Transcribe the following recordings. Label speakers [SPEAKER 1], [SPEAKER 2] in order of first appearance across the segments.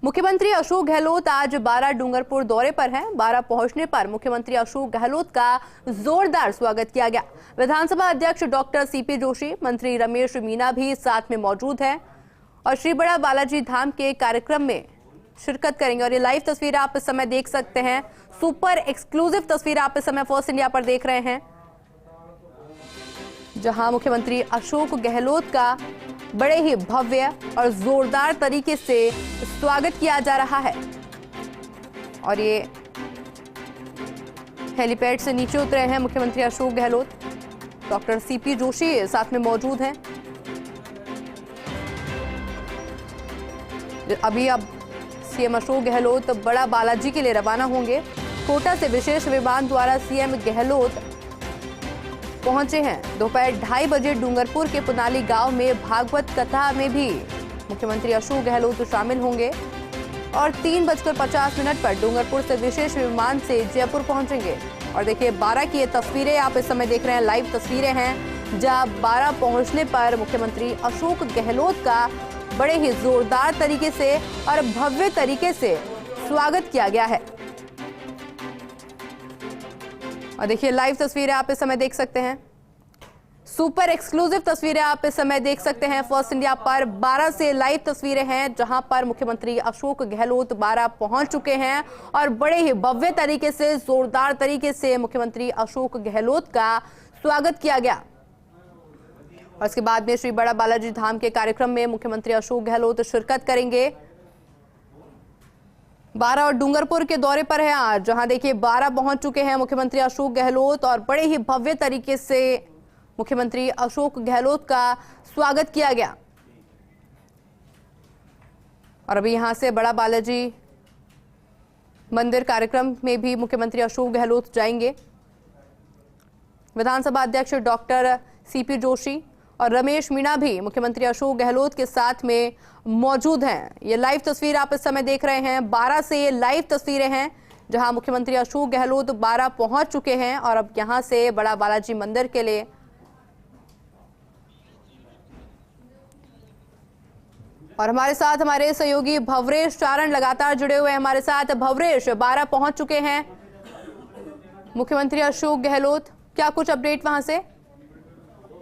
[SPEAKER 1] मुख्यमंत्री अशोक गहलोत आज बारा डूंगरपुर दौरे पर हैं। बारा पहुंचने पर मुख्यमंत्री अशोक गहलोत का जोरदार स्वागत किया गया। विधानसभा अध्यक्ष डॉक्टर सीपी जोशी, मंत्री रमेश मीणा भी साथ में मौजूद हैं और श्री बड़ा बालाजी धाम के कार्यक्रम में शिरकत करेंगे। और ये लाइव तस्वीर आप इस समय देख सकते हैं, सुपर एक्सक्लूसिव तस्वीर आप इस समय फर्स्ट इंडिया पर देख रहे हैं, जहां मुख्यमंत्री अशोक गहलोत का बड़े ही भव्य और जोरदार तरीके से स्वागत किया जा रहा है। और ये हेलीपैड से नीचे उतरे हैं मुख्यमंत्री अशोक गहलोत। डॉक्टर सीपी जोशी साथ में मौजूद हैं। अभी अब सीएम अशोक गहलोत बड़ा बालाजी के लिए रवाना होंगे। कोटा से विशेष विमान द्वारा सीएम गहलोत पहुंचे हैं। दोपहर 2:30 बजे डूंगरपुर के पुनाली गांव में भागवत कथा में भी मुख्यमंत्री अशोक गहलोत शामिल होंगे और 3:50 पर डूंगरपुर से विशेष विमान से जयपुर पहुंचेंगे। और देखिए, बारा की ये तस्वीरें आप इस समय देख रहे हैं, लाइव तस्वीरें हैं, जहां बारा पहुंचने पर मुख्यमंत्री अशोक गहलोत का बड़े ही जोरदार तरीके से और भव्य तरीके से स्वागत किया गया है। और देखिए, लाइव तस्वीरें आप इस समय देख सकते हैं, सुपर एक्सक्लूसिव तस्वीरें आप इस समय देख सकते हैं फर्स्ट इंडिया पर। बारा से लाइव तस्वीरें हैं, जहां पर मुख्यमंत्री अशोक गहलोत बारा पहुंच चुके हैं और बड़े ही भव्य तरीके से, जोरदार तरीके से मुख्यमंत्री अशोक गहलोत का स्वागत किया गया। और इसके बाद में श्री बड़ा बालाजी धाम के कार्यक्रम में मुख्यमंत्री अशोक गहलोत शिरकत करेंगे। बारा और डूंगरपुर के दौरे पर है आज, जहां देखिए बारा पहुंच चुके हैं मुख्यमंत्री अशोक गहलोत और बड़े ही भव्य तरीके से मुख्यमंत्री अशोक गहलोत का स्वागत किया गया। और अभी यहां से बड़ा बालाजी मंदिर कार्यक्रम में भी मुख्यमंत्री अशोक गहलोत जाएंगे। विधानसभा अध्यक्ष डॉक्टर सीपी जोशी और रमेश मीणा भी मुख्यमंत्री अशोक गहलोत के साथ में मौजूद हैं। ये लाइव तस्वीर आप इस समय देख रहे हैं, बारा से ये लाइव तस्वीरें हैं, जहां मुख्यमंत्री अशोक गहलोत बारा पहुंच चुके हैं और अब यहां से बड़ा बालाजी मंदिर के लिए और हमारे साथ हमारे सहयोगी भवरेश चारण लगातार जुड़े हुए हैं हमारे साथ। भवरेश, बारा पहुंच चुके हैं मुख्यमंत्री अशोक गहलोत, क्या कुछ अपडेट वहां से?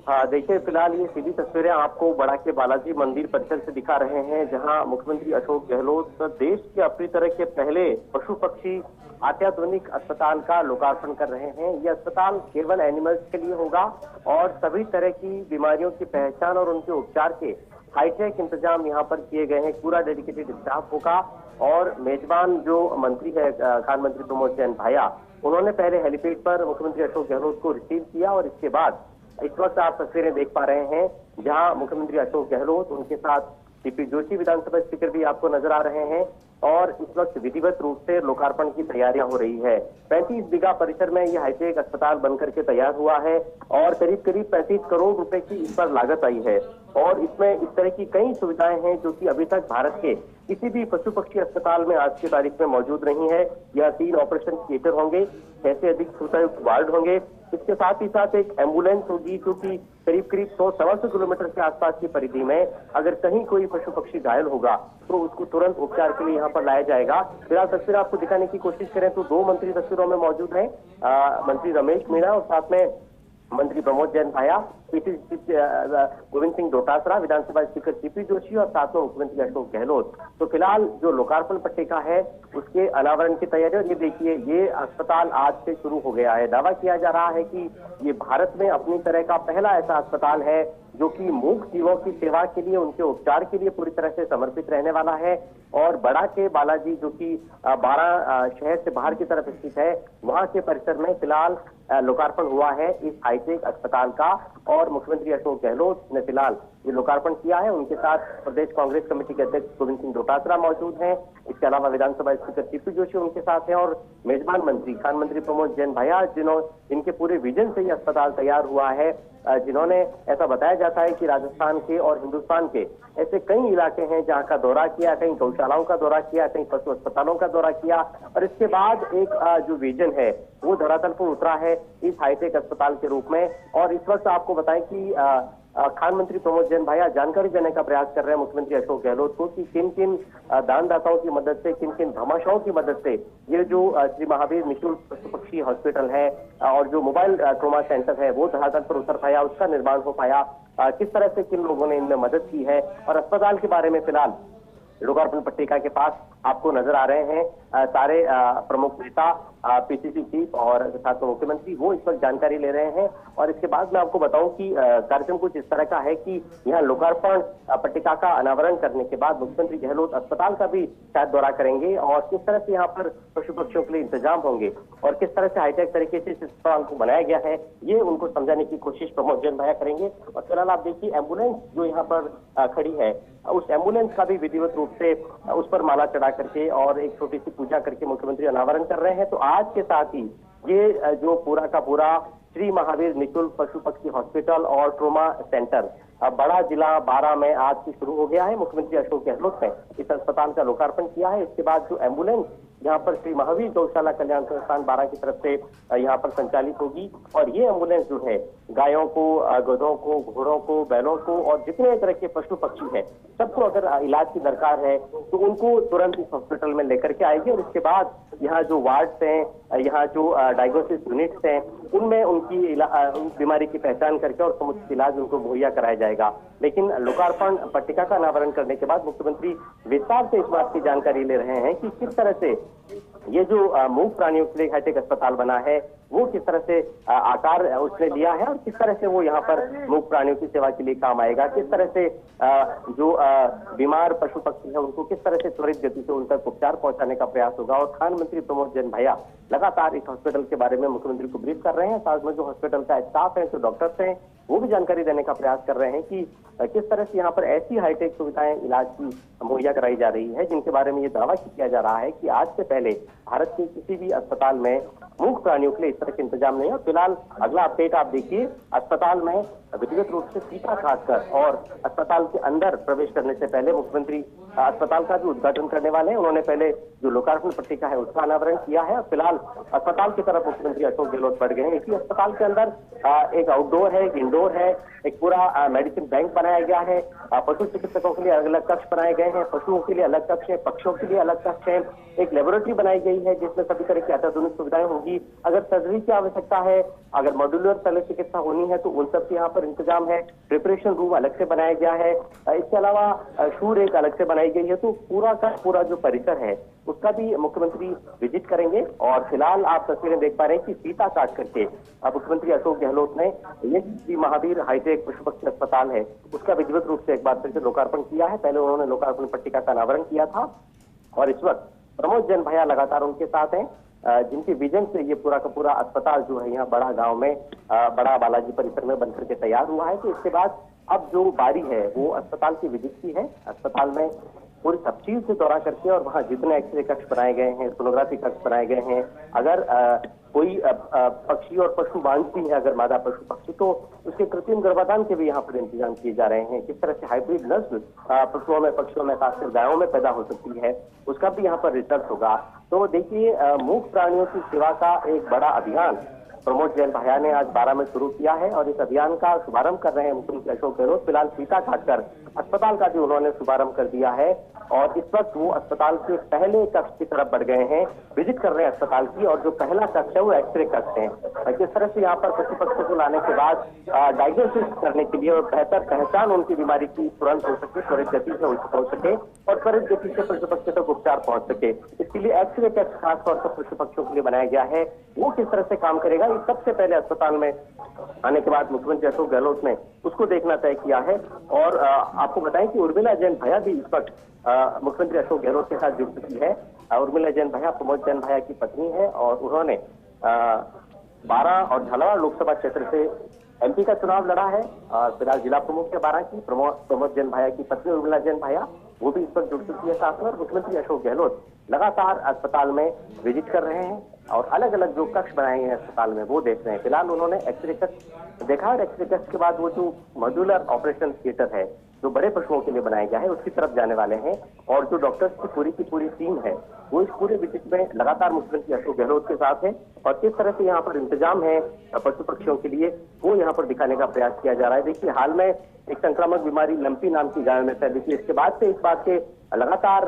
[SPEAKER 2] हाँ, देखिए, फिलहाल ये सीधी तस्वीरें आपको बड़ा के बालाजी मंदिर परिसर से दिखा रहे हैं, जहां मुख्यमंत्री अशोक गहलोत देश के अपनी तरह के पहले पशु पक्षी अत्याधुनिक अस्पताल का लोकार्पण कर रहे हैं। यह अस्पताल केवल एनिमल्स के लिए होगा और सभी तरह की बीमारियों की पहचान और उनके उपचार के हाईटेक इंतजाम यहाँ पर किए गए हैं। पूरा डेडिकेटेड स्टाफ होगा और मेजबान जो मंत्री है, खान मंत्री प्रमोद जैन भाया, उन्होंने पहले हेलीपैड पर मुख्यमंत्री अशोक गहलोत को रिसीव किया और इसके बाद इस वक्त आप तस्वीरें देख पा रहे हैं, जहां मुख्यमंत्री अशोक गहलोत, उनके साथ सीपी जोशी विधानसभा स्पीकर भी आपको नजर आ रहे हैं और इस वक्त विधिवत रूप से लोकार्पण की तैयारियां हो रही है। 35 बीघा परिसर में यह हाईटेक अस्पताल बनकर के तैयार हुआ है और करीब 35 करोड़ रुपए की इस पर लागत आई है। और इसमें इस तरह की कई सुविधाएं हैं जो कि अभी तक भारत के किसी भी पशु पक्षी अस्पताल में आज की तारीख में मौजूद नहीं है। यह 3 ऑपरेशन थिएटर होंगे, 6 से अधिक सुविधायुक्त वार्ड होंगे। इसके साथ ही साथ एक एम्बुलेंस होगी, क्योंकि करीब 100-125 किलोमीटर के आसपास की परिधि में अगर कहीं कोई पशु पक्षी घायल होगा तो उसको तुरंत उपचार के लिए यहाँ पर लाया जाएगा। फिलहाल तस्वीर आपको दिखाने की कोशिश करें तो 2 मंत्री तस्वीरों में मौजूद हैं, मंत्री रमेश मीणा और साथ में मंत्री प्रमोद जैन भाया, गोविंद सिंह डोटासरा, विधानसभा स्पीकर सीपी जोशी और साथ में मुख्यमंत्री अशोक गहलोत। तो फिलहाल जो लोकार्पण पट्टिका है उसके अनावरण की तैयारी, और ये देखिए, ये अस्पताल आज से शुरू हो गया है। दावा किया जा रहा है कि ये भारत में अपनी तरह का पहला ऐसा अस्पताल है जो कि मूक जीवों की सेवा के लिए, उनके उपचार के लिए पूरी तरह से समर्पित रहने वाला है। और बड़ा के बालाजी, जो कि बारा शहर से बाहर की तरफ स्थित है, वहां के परिसर में फिलहाल लोकार्पण हुआ है इस हाईटेक अस्पताल का और मुख्यमंत्री अशोक गहलोत ने फिलहाल ये लोकार्पण किया है। उनके साथ प्रदेश कांग्रेस कमेटी के अध्यक्ष गोविंद सिंह डोटासरा मौजूद हैं। इसके अलावा विधानसभा स्पीकर सीपी जोशी उनके साथ हैं और मेजबान मंत्री खान मंत्री प्रमोद जैन भाया, जिनके पूरे विजन से ये अस्पताल तैयार हुआ है, जिन्होंने ऐसा बताया जाता है कि राजस्थान के और हिंदुस्तान के ऐसे कई इलाके हैं जहां का दौरा किया, कहीं गौशालाओं का दौरा किया, कहीं पशु अस्पतालों का दौरा किया और इसके बाद एक जो विजन है वो धरातल पर उतरा है इस हाईटेक अस्पताल के रूप में। और इस वक्त आपको बताएं कि खान मंत्री प्रमोद जैन भाया जानकारी देने का प्रयास कर रहे हैं मुख्यमंत्री अशोक गहलोत को कि किन किन दानदाताओं की मदद से, किन किन भामाशाहों की मदद से ये जो श्री महावीर निशुल्क पशु पक्षी हॉस्पिटल है और जो मोबाइल ट्रोमा सेंटर है वो धरातल पर उतर पाया, उसका निर्माण हो पाया, किस तरह से किन लोगों ने इनमें मदद की है। और अस्पताल के बारे में फिलहाल लोकार्पण पट्टिका के पास आपको नजर आ रहे हैं सारे प्रमुख नेता, पीसीसी चीफ और साथ में मुख्यमंत्री, वो इस वक्त जानकारी ले रहे हैं। और इसके बाद मैं आपको बताऊं कि कार्यक्रम कुछ इस तरह का है कि यहाँ लोकार्पण पट्टिका का अनावरण करने के बाद मुख्यमंत्री गहलोत अस्पताल का भी शायद दौरा करेंगे और किस तरह से यहाँ पर पशु पक्षियों के लिए इंतजाम होंगे और किस तरह से हाईटेक तरीके से इस अस्पताल को बनाया गया है, ये उनको समझाने की कोशिश प्रमोद जैन भाया करेंगे। और फिलहाल आप देखिए एम्बुलेंस जो यहाँ पर खड़ी है, उस एम्बुलेंस का भी विधिवत रूप से उस पर माला चढ़ा करके और एक छोटी सी पूजा करके मुख्यमंत्री अनावरण कर रहे हैं। तो आज के साथ ही ये जो पूरा का पूरा श्री महावीर निशुल्क पशु पक्षी हॉस्पिटल और ट्रोमा सेंटर बड़ा जिला बारा में आज से शुरू हो गया है। मुख्यमंत्री अशोक गहलोत ने इस अस्पताल का लोकार्पण किया है। इसके बाद जो एम्बुलेंस यहाँ पर श्री महावीर गौशाला कल्याण संस्थान बारा की तरफ से यहाँ पर संचालित होगी और ये एम्बुलेंस जो है गायों को, गधों को, घोड़ों को, बैलों को और जितने तरह के पशु पक्षी है सबको अगर इलाज की दरकार है तो उनको तुरंत इस हॉस्पिटल में लेकर के आएगी। और इसके बाद यहाँ जो वार्ड्स हैं, यहाँ जो डायग्नोसिस यूनिट्स हैं, उनमें उनकी बीमारी की पहचान करके और समुचित इलाज उनको मुहैया कराया जाएगा। लेकिन लोकार्पण पट्टिका का अनावरण करने के बाद मुख्यमंत्री विस्तार से इस बात की जानकारी ले रहे हैं कि किस तरह से ये जो मूक प्राणियों के लिए हाईटेक अस्पताल बना है वो किस तरह से आकार उसने लिया है और किस तरह से वो यहाँ पर मूक प्राणियों की सेवा के लिए काम आएगा, किस तरह से जो बीमार पशु पक्षी है उनको किस तरह से त्वरित गति से उन तक उपचार पहुंचाने का प्रयास होगा। और खान मंत्री प्रमोद जैन भाया लगातार इस हॉस्पिटल के बारे में मुख्यमंत्री को ब्रीफ कर रहे हैं। साथ में जो हॉस्पिटल का स्टाफ है, जो डॉक्टर्स हैं, वो भी जानकारी देने का प्रयास कर रहे हैं कि किस तरह से यहाँ पर ऐसी हाईटेक सुविधाएं इलाज की मुहैया कराई जा रही है जिनके बारे में ये दावा किया जा रहा है कि आज से पहले भारत के किसी भी अस्पताल में मूक प्राणियों के लिए इस तरह के इंतजाम नहीं है। फिलहाल अगला अपडेट आप देखिए, अस्पताल में विधिवत रूप से फीता काटकर और अस्पताल के अंदर प्रवेश करने से पहले मुख्यमंत्री अस्पताल का भी उद्घाटन करने वाले हैं। उन्होंने पहले जो लोकार्पण पट्टिका है उसका अनावरण किया है। फिलहाल अस्पताल की तरफ मुख्यमंत्री अशोक गहलोत बढ़ गए हैं। इसी अस्पताल के अंदर एक आउटडोर है, एक इंडोर है, एक पूरा मेडिसिन बैंक बनाया गया है, पशु चिकित्सकों के लिए अलग अलग कक्ष बनाए गए हैं, पशुओं के लिए अलग कक्ष है, पक्षियों के लिए अलग कक्ष है, एक लेबोरेटरी बनाई गई है जिसमें सभी तरह की अत्याधुनिक सुविधाएं होगी। अगर सर्जरी की आवश्यकता है, अगर मॉड्यूलर शल्य चिकित्सा होनी है तो उन सब के यहाँ पर इंतजाम है। प्रिपरेशन रूम अलग से बनाया गया है, इसके अलावा शूर एक अलग से बनाई गई है। तो पूरा का पूरा जो परिसर है उसका भी मुख्यमंत्री विजिट करेंगे। और फिलहाल आप तस्वीरें देख पा रहे हैं कि फीता काट करके मुख्यमंत्री अशोक गहलोत ने ये श्री महावीर हाईटेक पशु पक्षी अस्पताल है उसका विधिवत रूप से एक बार फिर से लोकार्पण किया है। पहले उन्होंने लोकार्पण पट्टिका का अनावरण किया था और इस वक्त प्रमोद जैन भाया लगातार उनके साथ हैं, जिनके विजन से ये पूरा का पूरा अस्पताल जो है यहाँ बड़ा गांव में बड़ा बालाजी परिसर में बनकर के तैयार हुआ है। तो इसके बाद अब जो बारी है वो अस्पताल की विजिट की है। अस्पताल में पूरी तफसील से दौरा करके और वहाँ जितने एक्सरे कक्ष बनाए गए हैं, सोनोग्राफी कक्ष बनाए गए हैं, अगर कोई पक्षी और पशु बांधती है अगर मादा पशु पक्षी तो उसके कृत्रिम गर्भाधान के भी यहाँ पर इंतजाम किए जा रहे हैं। किस तरह से हाइब्रिड नस्ल पशुओं में, पक्षियों में, खासकर गायों में पैदा हो सकती है उसका भी यहाँ पर रिसर्च होगा। तो देखिए मूक प्राणियों की सेवा का एक बड़ा अभियान प्रमोद जैन भाया ने आज बारा में शुरू किया है और इस अभियान का शुभारंभ कर रहे हैं मुख्यमंत्री अशोक गहलोत। फिलहाल फीता काटकर अस्पताल का भी उन्होंने शुभारंभ कर दिया है और इस वक्त वो अस्पताल के पहले कक्ष की तरफ बढ़ गए हैं, विजिट कर रहे हैं अस्पताल की। और जो पहला कक्ष है वो एक्सरे कक्ष है। किस तरह से यहाँ पर पशु पक्षियों को लाने के बाद डायग्नोसिस करने के लिए और बेहतर पहचान उनकी बीमारी की तुरंत हो सके, त्वरित गति से उनसे पहुंच सके और त्वरित गति से पशु पक्षियों तक उपचार पहुंच सके, इसके लिए एक्सरे कक्ष खासतौर पर पशु पक्षियों के लिए बनाया गया है। वो किस तरह से काम करेगा ये सबसे पहले अस्पताल में आने के बाद मुख्यमंत्री अशोक गहलोत ने उसको देखना तय किया है। और आपको बताएं कि उर्मिला जैन भाया भी इस वक्त मुख्यमंत्री अशोक गहलोत के साथ जुड़ चुकी है। उर्मिला जैन भाया प्रमोद जैन भाया की पत्नी है और उन्होंने बारा और झालावाड़ लोकसभा क्षेत्र से एमपी का चुनाव लड़ा है। फिलहाल जिला प्रमुख है बारा की प्रमोद जैन भाया की पत्नी उर्मिला जैन भाया, वो भी इस पर जुड़ चुकी है साथ में। मुख्यमंत्री अशोक गहलोत लगातार अस्पताल में विजिट कर रहे हैं और अलग अलग जो कक्ष बनाए हैं अस्पताल में वो देख रहे हैं। फिलहाल उन्होंने एक्सरे कक्ष देखा और एक्सरे कक्ष के बाद वो जो मॉड्यूलर ऑपरेशन थिएटर है जो बड़े पशुओं के लिए बनाया गया है उसकी तरफ जाने वाले हैं। और जो डॉक्टर्स की पूरी टीम है वो इस पूरे विजिट में लगातार मुख्यमंत्री अशोक गहलोत के साथ है और किस तरह से यहाँ पर इंतजाम है पशु पक्षियों के लिए वो यहाँ पर दिखाने का प्रयास किया जा रहा है। देखिए, हाल में एक संक्रामक बीमारी लंपी नाम की गायों में फैली थी। इसके बाद से इस बात के लगातार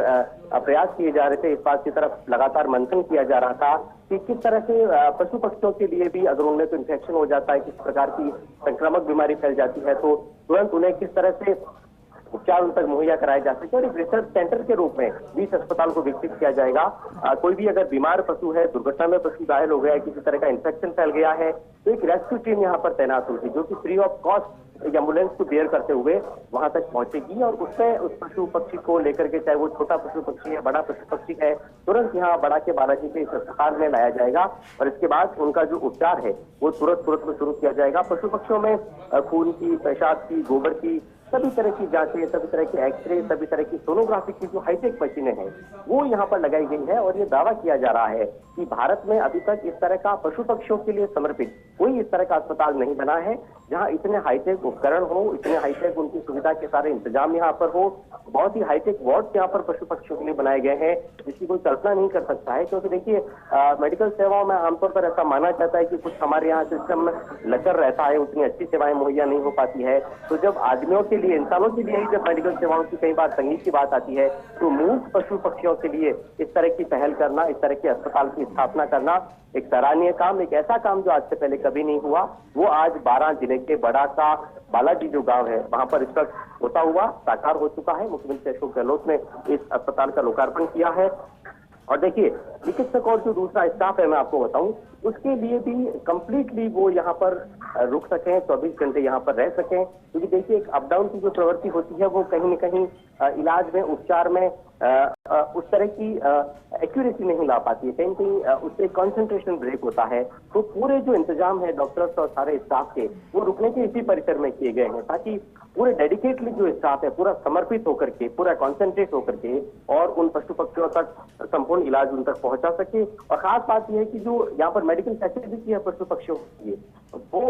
[SPEAKER 2] प्रयास किए जा रहे थे, इस बात की तरफ लगातार मंथन किया जा रहा था कि किस तरह से पशु पक्षियों के लिए भी अगर उनमें कोई इन्फेक्शन हो जाता है, किस प्रकार की संक्रामक बीमारी फैल जाती है, तो तुरंत उन्हें किस तरह से उपचार उन तक मुहैया कराए जा सके और एक रिसर्च सेंटर के रूप में भी इस अस्पताल को विकसित किया जाएगा। कोई भी अगर बीमार पशु है, दुर्घटना में पशु घायल हो गया है, किसी तरह का इन्फेक्शन फैल गया है, तो एक रेस्क्यू टीम यहाँ पर तैनात होगी जो कि फ्री ऑफ कॉस्ट एम्बुलेंस को बेयर करते हुए वहां तक पहुंचेगी और उसमें उस पशु पक्षी को लेकर के, चाहे वो छोटा पशु पक्षी है, बड़ा पशु पक्षी है, तुरंत यहाँ बड़ा के बालाजी के इस अस्पताल में लाया जाएगा और इसके बाद उनका जो उपचार है वो तुरंत में शुरू किया जाएगा। पशु पक्षियों में खून की, पेशाब की, गोबर की, सभी तरह की जांचें, सभी तरह के एक्सरे, सभी तरह की सोनोग्राफी की जो हाईटेक मशीनें हैं वो यहाँ पर लगाई गई है और ये दावा किया जा रहा है कि भारत में अभी तक इस तरह का पशु पक्षियों के लिए समर्पित कोई इस तरह का अस्पताल नहीं बना है जहाँ इतने हाईटेक उपकरण हो, इतने हाईटेक उनकी सुविधा के सारे इंतजाम यहाँ पर हो। बहुत ही हाईटेक वार्ड यहाँ पर पशु पक्षियों के लिए बनाए गए हैं जिसकी कोई कल्पना नहीं कर सकता है, क्योंकि देखिए मेडिकल सेवाओं में आमतौर पर ऐसा माना जाता है कि कुछ हमारे यहाँ सिस्टम लचर रहता है, उतनी अच्छी सेवाएं मुहैया नहीं हो पाती है। तो जब आदमियों के लिए, इंसानों के लिए ही जब मेडिकल सेवाओं की कई बार तंगी की बात आती है तो मूक पशु पक्षियों के लिए इस तरह की पहल करना, इस तरह के अस्पताल की स्थापना करना एक सराहनीय काम, एक ऐसा काम जो आज से पहले कभी नहीं हुआ। वो आज 12 जिले के बड़ा का बालाजी जो गांव है वहां पर इस वक्त होता हुआ साकार हो चुका है। मुख्यमंत्री अशोक गहलोत ने इस अस्पताल का लोकार्पण किया है और देखिए चिकित्सक और जो दूसरा स्टाफ है मैं आपको बताऊं उसके लिए भी कंप्लीटली वो यहाँ पर रुक सकें, 24 घंटे यहाँ पर रह सकें, क्योंकि देखिए एक अप डाउन की जो प्रवृत्ति होती है वो कहीं न कहीं इलाज में, उपचार में उस तरह की एक्यूरेसी नहीं ला पाती है, कहीं कहीं उससे कंसंट्रेशन ब्रेक होता है। तो पूरे जो इंतजाम है डॉक्टर्स और सारे स्टाफ के वो रुकने के इसी परिसर में किए गए हैं ताकि पूरे डेडिकेटली जो स्टाफ है पूरा समर्पित होकर के, पूरा कॉन्सेंट्रेट होकर के और उन पशु पक्षियों तक संपूर्ण इलाज उन तक पहुंचा सके। और खास बात यह है कि जो यहाँ पर मेडिकल फैसिलिटी है पशु पक्षियों के लिए वो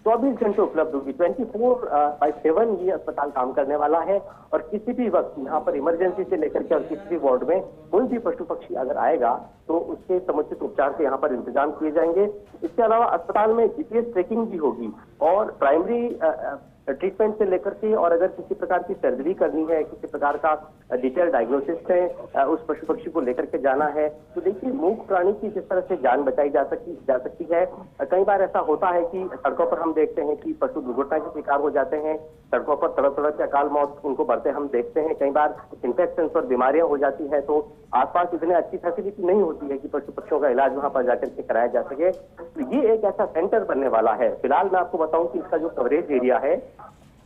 [SPEAKER 2] 24 घंटे उपलब्ध होगी, 24/7 ये अस्पताल काम करने वाला है और किसी भी वक्त यहाँ पर इमरजेंसी से लेकर के और किसी भी वार्ड में कोई भी पशु पक्षी अगर आएगा तो उसके समुचित उपचार के यहाँ पर इंतजाम किए जाएंगे। इसके अलावा अस्पताल में जीपीएस ट्रैकिंग भी होगी और प्राइमरी ट्रीटमेंट से लेकर के और अगर किसी प्रकार की सर्जरी करनी है, किसी प्रकार का डिटेल डायग्नोसिस है उस पशु पक्षी को लेकर के जाना है, तो देखिए मूक प्राणी की जिस तरह से जान बचाई जा सकती है। कई बार ऐसा होता है कि सड़कों पर हम देखते हैं कि पशु दुर्घटना के शिकार हो जाते हैं, सड़कों पर तड़प के अकाल मौत उनको बढ़ते हम देखते हैं। कई बार इन्फेक्शन और बीमारियां हो जाती है तो आसपास इतने अच्छी फैसिलिटी नहीं होती है कि पशु पक्षियों का इलाज वहां पर जाकर के कराया जा सके। तो ये एक ऐसा सेंटर बनने वाला है। फिलहाल मैं आपको बताऊं कि इसका जो कवरेज एरिया है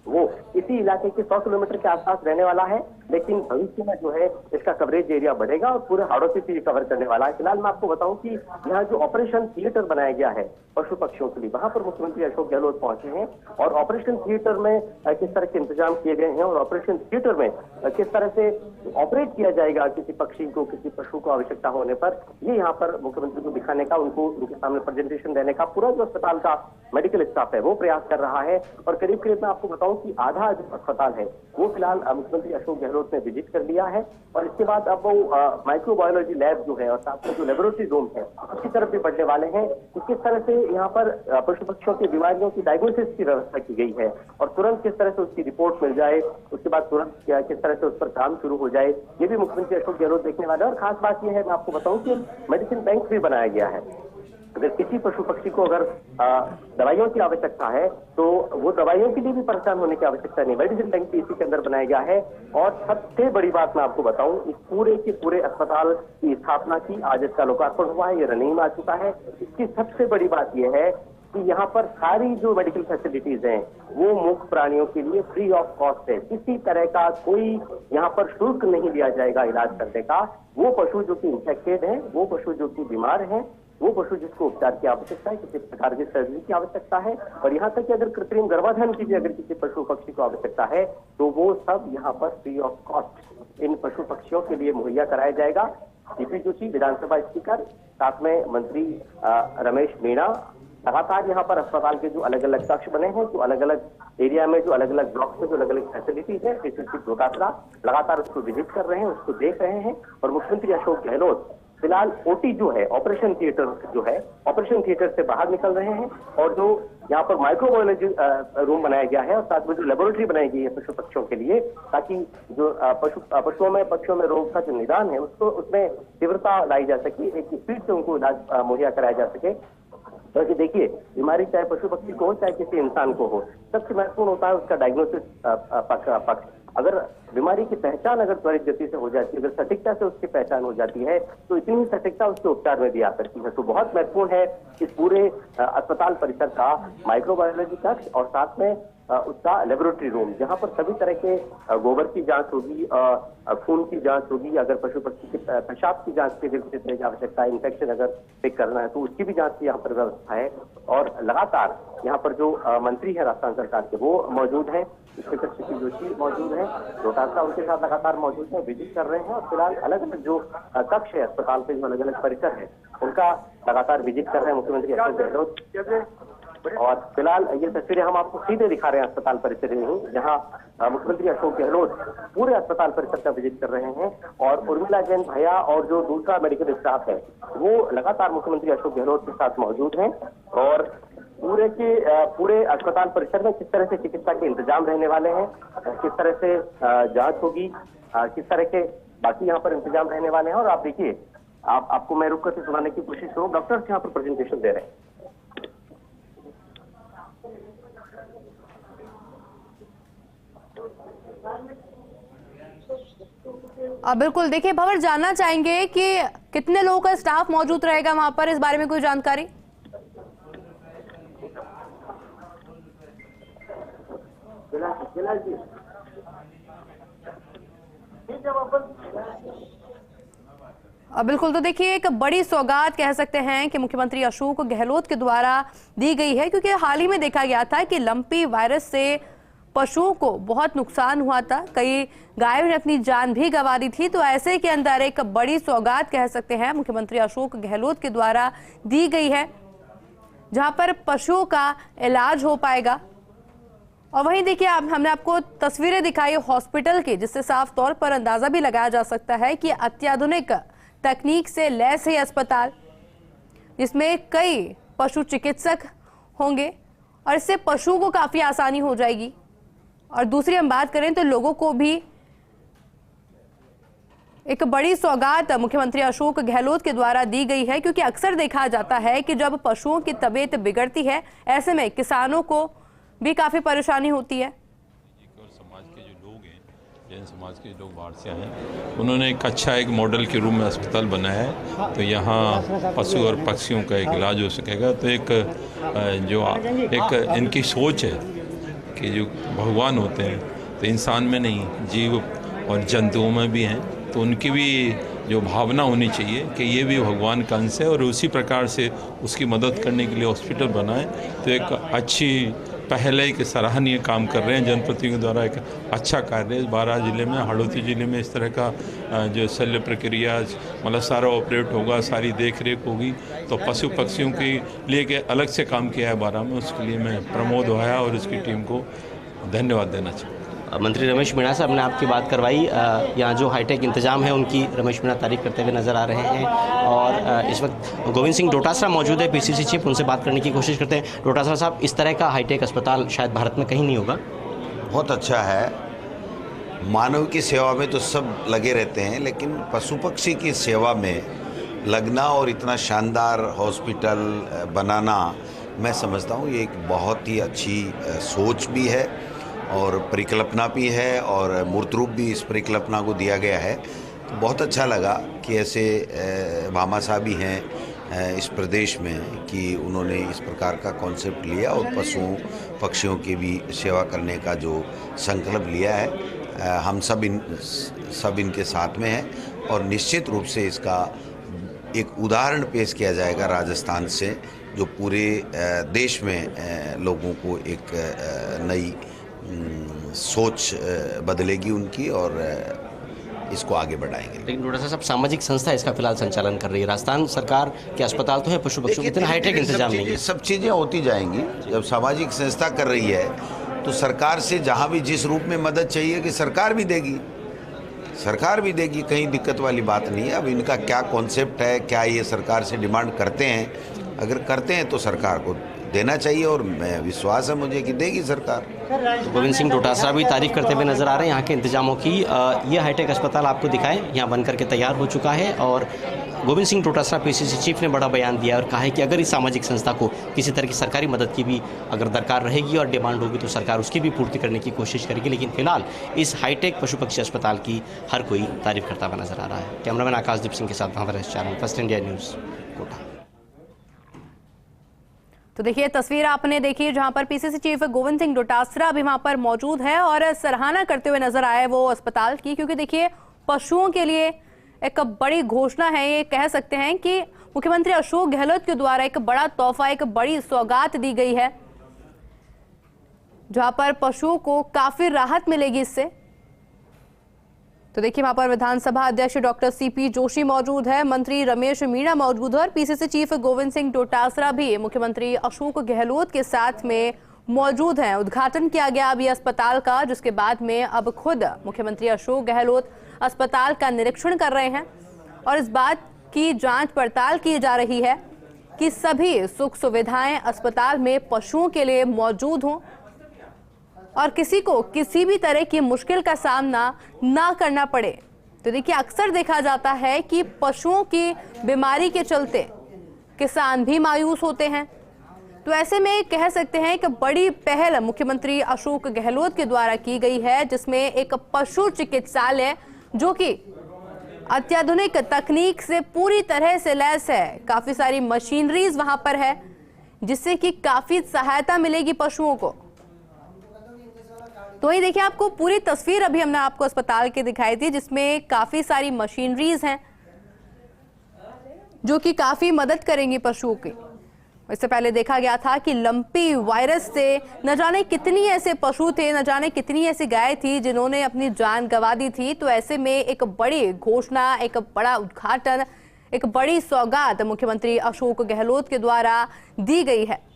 [SPEAKER 2] वो इसी इलाके के 100 किलोमीटर के आसपास रहने वाला है, लेकिन भविष्य में जो है इसका कवरेज एरिया बढ़ेगा और पूरे हाड़ों से कवर करने वाला है। फिलहाल मैं आपको बताऊं कि यहाँ जो ऑपरेशन थिएटर बनाया गया है पशु पक्षियों के लिए, वहां पर मुख्यमंत्री अशोक गहलोत पहुंचे हैं और ऑपरेशन थिएटर में किस तरह के इंतजाम किए गए हैं और ऑपरेशन थिएटर में किस तरह से ऑपरेट किया जाएगा किसी पक्षी को, किसी पशु को आवश्यकता होने पर, ये यहाँ पर मुख्यमंत्री को दिखाने का, उनको उनके सामने प्रेजेंटेशन देने का पूरा जो अस्पताल का मेडिकल स्टाफ है वो प्रयास कर रहा है। और करीब करीब मैं आपको बताऊं कि आधा जो अस्पताल है वो फिलहाल मुख्यमंत्री अशोक गहलोत ने विजिट कर लिया है और इसके बाद अब वो माइक्रोबायोलॉजी लैब जो है और साथ में जो लेबोरेटरी रूम है उसकी तरफ भी बढ़ने वाले हैं। किस तरह से यहाँ पर पशु पक्षियों की बीमारियों की डायग्नोसिस की व्यवस्था की गई है और तुरंत किस तरह से उसकी रिपोर्ट मिल जाए, उसके बाद तुरंत किस तरह से उस पर काम शुरू हो जाए, ये भी मुख्यमंत्री अशोक गहलोत देखने वाले हैं। और खास बात यह है, मैं आपको बताऊं कि मेडिसिन बैंक भी बनाया गया है। अगर किसी पशु पक्षी को अगर दवाइयों की आवश्यकता है तो वो दवाइयों के लिए भी परेशान होने की आवश्यकता नहीं, मेडिसिन बैंक भी इसी के अंदर बनाया गया है। और सबसे बड़ी बात मैं आपको बताऊं, इस पूरे के पूरे अस्पताल की स्थापना की, आज इसका लोकार्पण हुआ है, ये रनिंग में आ चुका है। इसकी सबसे बड़ी बात यह है कि यहाँ पर सारी जो मेडिकल फैसिलिटीज हैं वो मूक प्राणियों के लिए फ्री ऑफ कॉस्ट है। किसी तरह का कोई यहाँ पर शुल्क नहीं लिया जाएगा इलाज करने का। वो पशु जो कि इंफेक्टेड है, वो पशु जो कि बीमार है, वो पशु जिसको उपचार की आवश्यकता है, किसी प्रकार की सर्जरी की आवश्यकता है और यहाँ तक कि अगर कृत्रिम गर्भाधान की भी अगर किसी पशु पक्षी को आवश्यकता है तो वो सब यहाँ पर फ्री ऑफ कॉस्ट इन पशु पक्षियों के लिए मुहैया कराया जाएगा। सीपी जोशी विधानसभा स्पीकर, साथ में मंत्री रमेश मीणा लगातार यहाँ पर अस्पताल के जो अलग अलग कक्ष बने हैं, जो अलग अलग एरिया में, जो अलग अलग ब्लॉक में जो अलग अलग फैसिलिटीज है, पीसीसी डोटासरा लगातार उसको विजिट कर रहे हैं, उसको देख रहे हैं। और मुख्यमंत्री अशोक गहलोत फिलहाल ओटी जो है, ऑपरेशन थिएटर जो है, ऑपरेशन थिएटर से बाहर निकल रहे हैं। और जो यहाँ पर माइक्रोबायोलॉजी रूम बनाया गया है और साथ में जो लेबोरेटरी बनाई गई है पशु पक्षियों के लिए, ताकि जो पक्षियों में रोग का जो निदान है उसको उसमें तीव्रता लाई जा सके, एक स्पीड से उनको इलाज मुहैया कराया जा सके। क्योंकि देखिए, बीमारी चाहे पशु पक्षी को हो चाहे किसी इंसान को हो, सबसे महत्वपूर्ण होता है उसका डायग्नोसिस पक्ष। अगर बीमारी की पहचान अगर त्वरित गति से हो जाती है, अगर सटीकता से उसकी पहचान हो जाती है, तो इतनी ही सटीकता उसके उपचार में भी आ सकती है। तो बहुत महत्वपूर्ण है इस पूरे अस्पताल परिसर का माइक्रोबायोलॉजी कक्ष और साथ में उसका लेबोरेटरी रूम, जहां पर सभी तरह के गोबर की जांच होगी, खून की जांच होगी, अगर पशु पक्षी के पेशाब की जांच के लिए किसी तरह की आवश्यकता है, इन्फेक्शन अगर चेक करना है तो उसकी भी जांच की यहाँ पर व्यवस्था है। और लगातार यहाँ पर जो मंत्री है राजस्थान सरकार के, वो मौजूद है, स्पीकर शशि जोशी मौजूद है, डोटासरा उनके साथ लगातार मौजूद है, विजिट कर रहे हैं। और फिलहाल अलग अलग जो कक्ष है अस्पताल के, जो अलग अलग परिसर है, उनका लगातार विजिट कर रहे हैं मुख्यमंत्री अशोक गहलोत। और फिलहाल ये तस्वीरें हम आपको सीधे दिखा रहे हैं अस्पताल परिसर में, जहां मुख्यमंत्री अशोक गहलोत पूरे अस्पताल परिसर का विजिट कर रहे हैं। और उर्मिला जैन भैया और जो दूसरा मेडिकल स्टाफ है वो लगातार मुख्यमंत्री अशोक गहलोत के साथ मौजूद हैं। और पूरे अस्पताल परिसर में किस तरह से चिकित्सा के इंतजाम रहने वाले हैं, किस तरह से जांच होगी, किस तरह के बाकी यहाँ पर इंतजाम रहने वाले हैं। और आप देखिए, आपको मैं रुक करके सुनाने की कोशिश करूँ, डॉक्टर्स यहाँ पर प्रेजेंटेशन दे रहे हैं।
[SPEAKER 1] बिल्कुल, देखिए भंवर, जानना चाहेंगे कि कितने लोगों का स्टाफ मौजूद रहेगा वहां पर, इस बारे में कोई जानकारी? बिल्कुल, तो देखिए एक बड़ी सौगात कह सकते हैं कि मुख्यमंत्री अशोक गहलोत के द्वारा दी गई है, क्योंकि हाल ही में देखा गया था कि लंपी वायरस से पशुओं को बहुत नुकसान हुआ था, कई गायों ने अपनी जान भी गंवा दी थी। तो ऐसे के अंदर एक बड़ी सौगात कह सकते हैं मुख्यमंत्री अशोक गहलोत के द्वारा दी गई है, जहां पर पशुओं का इलाज हो पाएगा। और वहीं देखिए, हमने आपको तस्वीरें दिखाई हॉस्पिटल की, जिससे साफ तौर पर अंदाजा भी लगाया जा सकता है कि अत्याधुनिक तकनीक से लैस है अस्पताल, जिसमें कई पशु चिकित्सक होंगे और इससे पशुओं को काफी आसानी हो जाएगी। और दूसरी हम बात करें तो लोगों को भी एक बड़ी सौगात मुख्यमंत्री अशोक गहलोत के द्वारा दी गई है, क्योंकि अक्सर देखा जाता है कि जब पशुओं की तबीयत बिगड़ती है, ऐसे में किसानों को भी काफी परेशानी होती है।
[SPEAKER 3] समाज के जो लोग हैं, जैन समाज के लोग बाहर से आए हैं, उन्होंने एक मॉडल के रूप में अस्पताल बनाया है, तो यहाँ पशु और पक्षियों का एक इलाज हो सकेगा। तो एक इनकी सोच है कि जो भगवान होते हैं तो इंसान में नहीं, जीव और जंतुओं में भी हैं, तो उनकी भी जो भावना होनी चाहिए कि ये भी भगवान का अंश है, और उसी प्रकार से उसकी मदद करने के लिए हॉस्पिटल बनाए। तो एक अच्छी पहले एक सराहनीय काम कर रहे हैं जनप्रतिनिधियों के द्वारा, एक अच्छा कार्य है। 12 जिले में, हाड़ौती जिले में इस तरह का जो शल्य प्रक्रिया मतलब सारा ऑपरेट होगा, सारी देख रेख होगी। तो पशु पक्षियों के लिए के अलग से काम किया है 12 में, उसके लिए मैं प्रमोद होया और उसकी टीम को धन्यवाद देना चाहूँगा।
[SPEAKER 4] मंत्री रमेश मीणा साहब ने आपकी बात करवाई। यहाँ जो हाईटेक इंतजाम है उनकी रमेश मीणा तारीफ करते हुए नज़र आ रहे हैं। और इस वक्त गोविंद सिंह डोटासरा मौजूद है, पीसीसी चीफ, उनसे बात करने की कोशिश करते हैं। डोटासरा साहब, इस तरह का हाईटेक अस्पताल शायद भारत में कहीं नहीं होगा।
[SPEAKER 5] बहुत अच्छा है। मानव की सेवा में तो सब लगे रहते हैं, लेकिन पशु पक्षी की सेवा में लगना और इतना शानदार हॉस्पिटल बनाना, मैं समझता हूँ ये एक बहुत ही अच्छी सोच भी है और परिकल्पना भी है, और मूर्त रूप भी इस परिकल्पना को दिया गया है। तो बहुत अच्छा लगा कि ऐसे भामा साहब भी हैं इस प्रदेश में कि उन्होंने इस प्रकार का कॉन्सेप्ट लिया और पशुओं पक्षियों की भी सेवा करने का जो संकल्प लिया है। हम सब इनके साथ में हैं, और निश्चित रूप से इसका एक उदाहरण पेश किया जाएगा राजस्थान से, जो पूरे देश में लोगों को एक नई सोच बदलेगी उनकी, और इसको आगे बढ़ाएंगे।
[SPEAKER 4] लेकिन डोटासरा साहब, सामाजिक संस्था इसका फिलहाल संचालन कर रही है। राजस्थान सरकार के अस्पताल तो है, पशु पक्षियों के इतने हाईटेक इंतजाम नहीं है।
[SPEAKER 5] सब चीज़ें होती जाएंगी। जब सामाजिक संस्था कर रही है तो सरकार से जहाँ भी जिस रूप में मदद चाहिए कि सरकार भी देगी, कहीं दिक्कत वाली बात नहीं है। अब इनका क्या कॉन्सेप्ट है, क्या ये सरकार से डिमांड करते हैं, अगर करते हैं तो सरकार को देना चाहिए और मैं विश्वास है मुझे कि देगी सरकार।
[SPEAKER 4] तो गोविंद सिंह डोटासरा भी तारीफ करते हुए नजर आ रहे हैं यहाँ के इंतजामों की। ये हाईटेक अस्पताल आपको दिखाएं, यहाँ बनकर के तैयार हो चुका है और गोविंद सिंह डोटासरा पीसीसी चीफ ने बड़ा बयान दिया और कहा है कि अगर इस सामाजिक संस्था को किसी तरह की सरकारी मदद की भी अगर दरकार रहेगी और डिमांड होगी तो सरकार उसकी भी पूर्ति करने की कोशिश करेगी। लेकिन फिलहाल इस हाईटेक पशु पक्षी अस्पताल की हर कोई तारीफ करता हुआ नजर आ रहा है। कैमरामैन आकाशदीप सिंह के साथ Mahawar channel first India news, Kota.
[SPEAKER 1] तो देखिए तस्वीर आपने देखी जहां पर पीसीसी चीफ गोविंद सिंह डोटासरा भी वहां पर मौजूद है और सराहना करते हुए नजर आए वो अस्पताल की, क्योंकि देखिए पशुओं के लिए एक बड़ी घोषणा है। ये कह सकते हैं कि मुख्यमंत्री अशोक गहलोत के द्वारा एक बड़ा तोहफा, एक बड़ी सौगात दी गई है, जहां पर पशुओं को काफी राहत मिलेगी इससे। तो देखिए वहां पर विधानसभा अध्यक्ष डॉक्टर सीपी जोशी मौजूद है, मंत्री रमेश मीणा मौजूद है और पीसीसी चीफ गोविंद सिंह डोटासरा भी मुख्यमंत्री अशोक गहलोत के साथ में मौजूद हैं। उद्घाटन किया गया अभी अस्पताल का, जिसके बाद में अब खुद मुख्यमंत्री अशोक गहलोत अस्पताल का निरीक्षण कर रहे हैं और इस बात की जांच पड़ताल की जा रही है कि सभी सुख सुविधाएं अस्पताल में पशुओं के लिए मौजूद हों और किसी को किसी भी तरह की मुश्किल का सामना ना करना पड़े। तो देखिए अक्सर देखा जाता है कि पशुओं की बीमारी के चलते किसान भी मायूस होते हैं। तो ऐसे में कह सकते हैं कि बड़ी पहल मुख्यमंत्री अशोक गहलोत के द्वारा की गई है, जिसमें एक पशु चिकित्सालय जो कि अत्याधुनिक तकनीक से पूरी तरह से लैस है, काफी सारी मशीनरीज वहां पर है जिससे कि काफी सहायता मिलेगी पशुओं को। तो ये देखिए आपको पूरी तस्वीर अभी हमने आपको अस्पताल की दिखाई थी, जिसमें काफी सारी मशीनरीज हैं जो कि काफी मदद करेंगी पशुओं की। इससे पहले देखा गया था कि लंपी वायरस से न जाने कितनी ऐसे पशु थे, न जाने कितनी ऐसी गाय थी जिन्होंने अपनी जान गंवा दी थी। तो ऐसे में एक बड़ी घोषणा, एक बड़ा उद्घाटन, एक बड़ी सौगात मुख्यमंत्री अशोक गहलोत के द्वारा दी गई है।